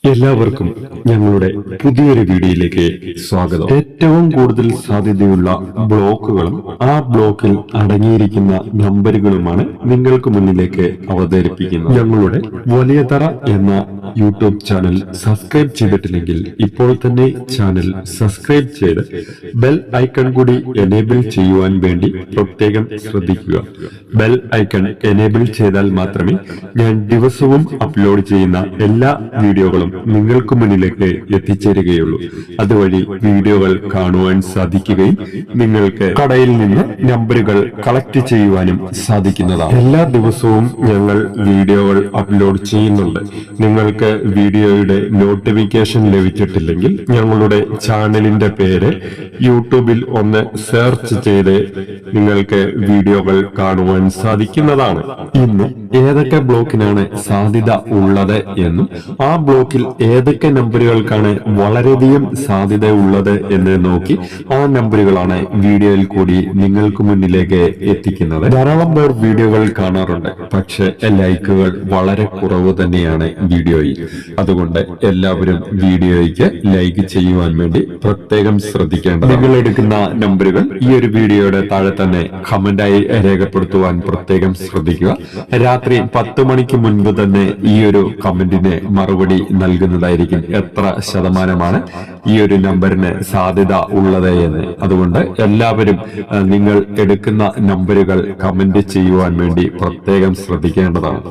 എല്ലാവർക്കും ഞങ്ങളുടെ പുതിയൊരു വീഡിയോയിലേക്ക് സ്വാഗതം. ഏറ്റവും കൂടുതൽ സാധ്യതയുള്ള ബ്ലോക്കുകളും ആ ബ്ലോക്കിൽ അടങ്ങിയിരിക്കുന്ന നമ്പറുകളുമാണ് നിങ്ങൾക്ക് മുന്നിലേക്ക് അവതരിപ്പിക്കുന്നത്. ഞങ്ങളുടെ വലിയ തറ എന്ന യൂട്യൂബ് ചാനൽ സബ്സ്ക്രൈബ് ചെയ്തിട്ടില്ലെങ്കിൽ ഇപ്പോൾ തന്നെ ചാനൽ സബ്സ്ക്രൈബ് ചെയ്ത് ബെൽ ഐക്കൺ കൂടി എനേബിൾ ചെയ്യുവാൻ വേണ്ടി പ്രത്യേകം ശ്രദ്ധിക്കുക. ബെൽ ഐക്കൺ എനേബിൾ ചെയ്താൽ മാത്രമേ ഞാൻ ദിവസവും അപ്ലോഡ് ചെയ്യുന്ന എല്ലാ വീഡിയോകളും നിങ്ങൾക്ക് മുന്നിലേക്ക് എത്തിച്ചേരുകയുള്ളൂ. അതുവഴി വീഡിയോകൾ കാണുവാൻ സാധിക്കുകയും നിങ്ങൾക്ക് കടയിൽ നിന്ന് നമ്പറുകൾ കളക്ട് ചെയ്യുവാനും സാധിക്കുന്നതാണ്. എല്ലാ ദിവസവും ഞങ്ങൾ വീഡിയോകൾ അപ്ലോഡ് ചെയ്യുന്നുണ്ട്. നിങ്ങൾക്ക് വീഡിയോയുടെ നോട്ടിഫിക്കേഷൻ ലഭിച്ചിട്ടില്ലെങ്കിൽ ഞങ്ങളുടെ ചാനലിന്റെ പേര് യൂട്യൂബിൽ ഒന്ന് സെർച്ച് ചെയ്ത് നിങ്ങൾക്ക് വീഡിയോകൾ കാണുവാൻ സാധിക്കുന്നതാണ്. ഇന്ന് ഏതൊക്കെ ബ്ലോക്കിനാണ് സാധ്യത ഉള്ളത് എന്നും ആ ബ്ലോക്കിൽ ഏതൊക്കെ നമ്പറുകൾക്കാണ് വളരെയധികം സാധ്യത ഉള്ളത് എന്ന് നോക്കി ആ നമ്പറുകളാണ് വീഡിയോയിൽ കൂടി നിങ്ങൾക്ക് മുന്നിലേക്ക് എത്തിക്കുന്നത്. ധാരാളം പേർ വീഡിയോകൾ കാണാറുണ്ട്, പക്ഷെ ലൈക്കുകൾ വളരെ കുറവ് തന്നെയാണ് വീഡിയോയിൽ. അതുകൊണ്ട് എല്ലാവരും വീഡിയോയ്ക്ക് ലൈക്ക് ചെയ്യുവാൻ വേണ്ടി പ്രത്യേകം ശ്രദ്ധിക്കേണ്ടത്. നിങ്ങൾ എടുക്കുന്ന നമ്പറുകൾ ഈ ഒരു വീഡിയോയുടെ താഴെ തന്നെ കമന്റായി രേഖപ്പെടുത്തുവാൻ പ്രത്യേകം ശ്രദ്ധിക്കുക. രാത്രി 10 മണിക്ക് മുൻപ് തന്നെ ഈ ഒരു കമന്റിന് മറുപടി നൽകുന്നതായിരിക്കും എത്ര ശതമാനമാണ് ഈ ഒരു നമ്പറിന് സാധ്യത ഉള്ളത് എന്ന്. അതുകൊണ്ട് എല്ലാവരും നിങ്ങൾ എടുക്കുന്ന നമ്പറുകൾ കമന്റ് ചെയ്യുവാൻ വേണ്ടി പ്രത്യേകം ശ്രദ്ധിക്കേണ്ടതാണ്.